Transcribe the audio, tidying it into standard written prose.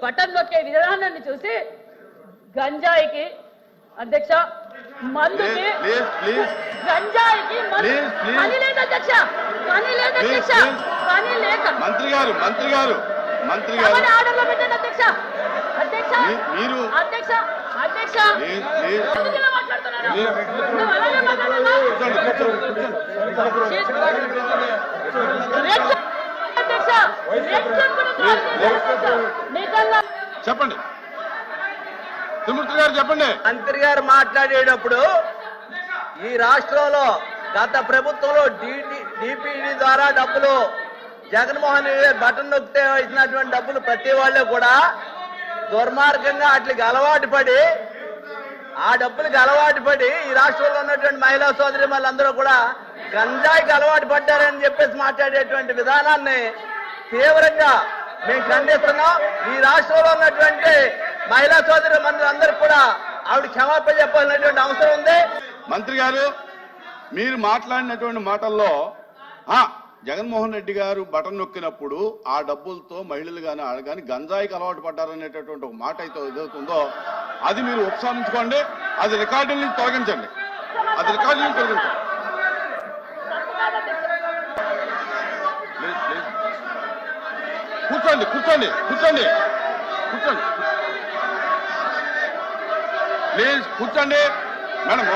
Button నొక్కే విధానాన్ని చూసి గంజాయికి అధ్యక్ష మందుకి గంజాయికి పని లేదు అధ్యక్ష, పని లేదు అధ్యక్ష, పని లేక మంత్రి గారు ఆర్డర్లో పెట్టండి అధ్యక్ష. అధ్యక్ష మీరు అధ్యక్ష అధ్యక్ష మాట్లాడుతున్నాను, నువ్వు అలాగే మాట్లాడుతున్నా. చెప్పండి తిరుమూర్తి గారు చెప్పండి. మంత్రి గారు మాట్లాడేటప్పుడు ఈ రాష్ట్రంలో గత ప్రభుత్వంలో డిపిడి ద్వారా డబ్బులు జగన్మోహన్ రెడ్డి గారు బటన్ నొక్కితే ఇచ్చినటువంటి డబ్బులు ప్రతి వాళ్ళు కూడా దుర్మార్గంగా వాటికి అలవాటు పడి ఈ రాష్ట్రంలో ఉన్నటువంటి మహిళా సోదరి వాళ్ళందరూ కూడా గంజాయికి అలవాటు పడ్డారని చెప్పేసి మాట్లాడేటువంటి విధానాన్ని తీవ్రంగా మేము ఖండిస్తున్నాం. ఈ రాష్ట్రంలో ఉన్నటువంటి మహిళా సోదరి మంత్రులందరూ కూడా ఆవిడ క్షమాపణ చెప్పాల్సినటువంటి అవసరం ఉంది. మంత్రి గారు మీరు మాట్లాడినటువంటి మాటల్లో జగన్మోహన్ రెడ్డి గారు బటన్ నొక్కినప్పుడు ఆ డబ్బులతో మహిళలు కానీ ఆడ కానీ గంజాయికి అలవాటు పడ్డారనేటటువంటి ఒక మాట అయితే ఏదవుతుందో అది మీరు ఉపసంహరించుకోండి, అది రికార్డుల నుంచి తొలగించండి, కూర్చోండి ప్లీజ్ కూర్చోండి మేడం.